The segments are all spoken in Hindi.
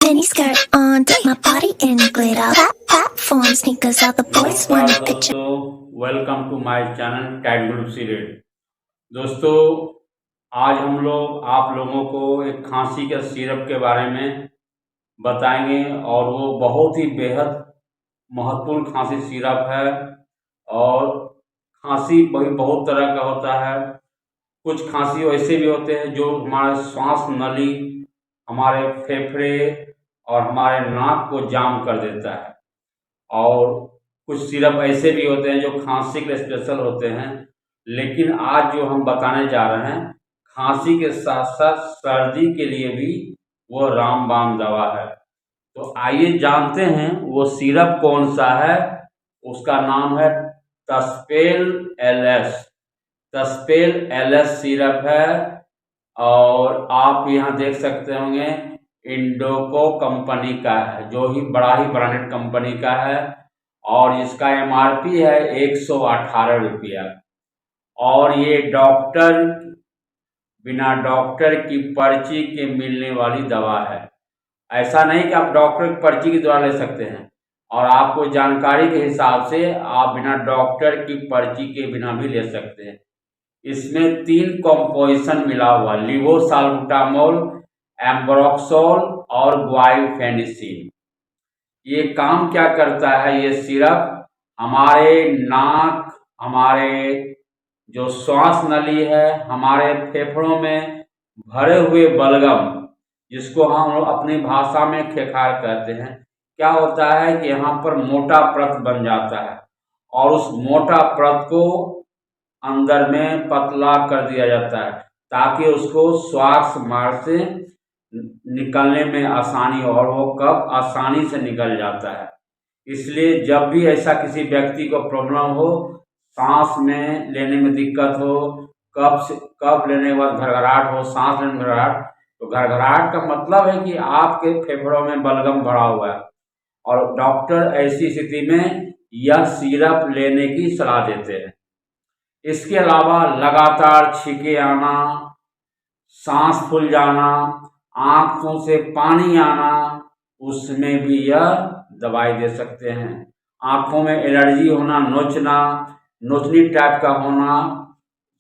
mini skirt on, dip my body in glitter. Platform sneakers, all the boys want a picture. दोस्तों, welcome to my channel cat group series. दोस्तों, आज हम लोग आप लोगों को एक खांसी के सिरप के बारे में बताएंगे और वो बहुत ही बेहद महत्वपूर्ण खांसी सिरप है। और खांसी बहुत तरह का होता है। कुछ खांसी ऐसे भी होते हैं जो हमारे श्वास नली, हमारे फेफड़े और हमारे नाक को जाम कर देता है। और कुछ सिरप ऐसे भी होते हैं जो खांसी के स्पेशल होते हैं। लेकिन आज जो हम बताने जा रहे हैं, खांसी के साथ साथ सर्दी के लिए भी वो रामबाण दवा है। तो आइए जानते हैं वो सिरप कौन सा है। उसका नाम है तस्पेल एलएस। तस्पेल एलएस सिरप है। और आप यहाँ देख सकते होंगे इंडोको कंपनी का है, जो ही बड़ा ही ब्रांडेड कंपनी का है। और इसका एमआरपी है 118 रुपया। और ये बिना डॉक्टर की पर्ची के मिलने वाली दवा है। ऐसा नहीं कि आप डॉक्टर की पर्ची के द्वारा ले सकते हैं, और आपको जानकारी के हिसाब से आप बिना डॉक्टर की पर्ची के बिना भी ले सकते हैं। इसमें 3 कॉम्पोजिशन मिला हुआ, लिवोसाल्बुटामोल, एम्ब्रोक्सोल और ग्वाइफेनेसिन। ये काम क्या करता है? ये सिरप हमारे नाक, हमारे जो श्वास नली है, हमारे फेफड़ों में भरे हुए बलगम, जिसको हम लोग अपनी भाषा में खेखार कहते हैं, क्या होता है कि यहाँ पर मोटा परत बन जाता है और उस मोटा परत को अंदर में पतला कर दिया जाता है ताकि उसको श्वास मार्ग से निकलने में आसानी हो, और वो कफ आसानी से निकल जाता है। इसलिए जब भी ऐसा किसी व्यक्ति को प्रॉब्लम हो, सांस में लेने में दिक्कत हो, कफ लेने के बाद घरघराहट हो, सांस लेने में घरघराहट, तो घरघराहट का मतलब है कि आपके फेफड़ों में बलगम भरा हुआ है, और डॉक्टर ऐसी स्थिति में यह सिरप लेने की सलाह देते हैं। इसके अलावा लगातार छींके आना, सांस फूल जाना, आंखों से पानी आना, उसमें भी यह दवाई दे सकते हैं। आंखों में एलर्जी होना, नोचनी टाइप का होना,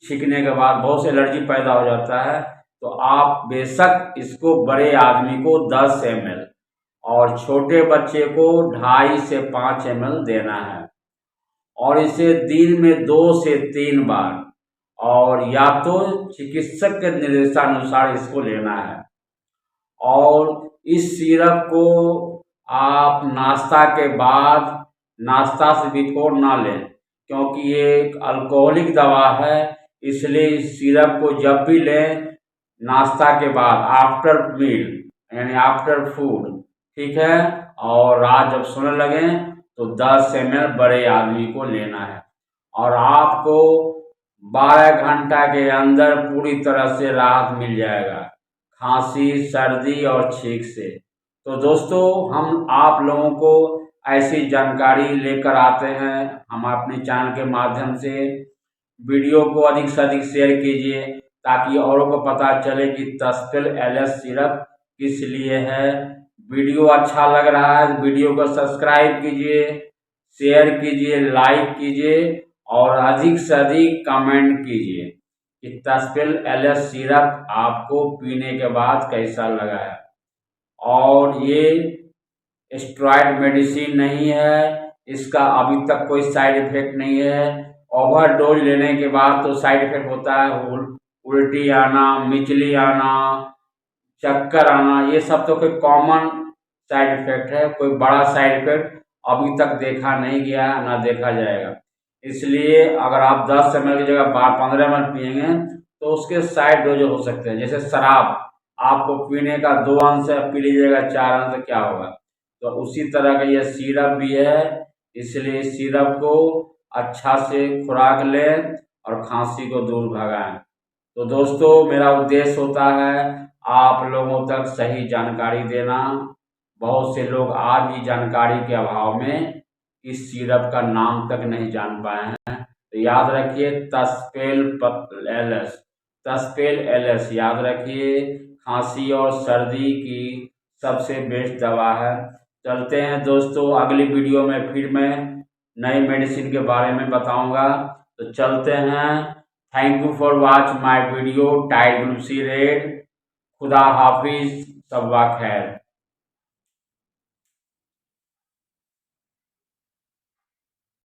छींकने के बाद बहुत से एलर्जी पैदा हो जाता है, तो आप बेशक इसको बड़े आदमी को 10 ml और छोटे बच्चे को 2.5 से 5 ml देना है। और इसे दिन में 2 से 3 बार, और या तो चिकित्सक के निर्देशानुसार इसको लेना है। और इस सिरप को आप नाश्ता के बाद, नाश्ता से बिफोर ना लें, क्योंकि ये एक अल्कोहलिक दवा है। इसलिए इस सिरप को जब भी लें, नाश्ता के बाद, आफ्टर मील यानी आफ्टर फूड, ठीक है। और रात जब सोने लगें तो 10 ml बड़े आदमी को लेना है, और आपको 12 घंटा के अंदर पूरी तरह से राहत मिल जाएगा खांसी, सर्दी और छींक से। तो दोस्तों, हम आप लोगों को ऐसी जानकारी लेकर आते हैं। हम अपने चैनल के माध्यम से वीडियो को अधिक से अधिक शेयर कीजिए, ताकि औरों को पता चले कि तस्पेल एलएस सिरप किस लिए है। वीडियो अच्छा लग रहा है, वीडियो को सब्सक्राइब कीजिए, शेयर कीजिए, लाइक कीजिए, और अधिक से अधिक कमेंट कीजिए कि तस्पेल एलएस सिरप आपको पीने के बाद कैसा लगा है। और ये स्टेरॉइड मेडिसिन नहीं है, इसका अभी तक कोई साइड इफेक्ट नहीं है। ओवरडोज लेने के बाद तो साइड इफेक्ट होता है, उल्टी आना, मिचली आना, चक्कर आना, ये सब तो कोई कॉमन साइड इफेक्ट है। कोई बड़ा साइड इफेक्ट अभी तक देखा नहीं गया, ना देखा जाएगा। इसलिए अगर आप 10 ml की जगह 15 ml पिएंगे तो उसके साइड डोज हो सकते हैं। जैसे शराब आपको पीने का 2 अंश पी लीजिएगा, 4 अंश, क्या होगा? तो उसी तरह का यह सिरप भी है। इसलिए इस सिरप को अच्छा से खुराक लें और खांसी को दूर भगाएं। तो दोस्तों, मेरा उद्देश्य होता है आप लोगों तक सही जानकारी देना। बहुत से लोग आज भी जानकारी के अभाव में इस सिरप का नाम तक नहीं जान पाए हैं। तो याद रखिए, तस्पेल एलएस याद रखिए। खांसी और सर्दी की सबसे बेस्ट दवा है। चलते हैं दोस्तों, अगली वीडियो में फिर मैं नई मेडिसिन के बारे में बताऊंगा। तो चलते हैं। Thank you for watch my video टाइड ग्लूसी रेड। खुदा हाफिज, शब्बा खैर।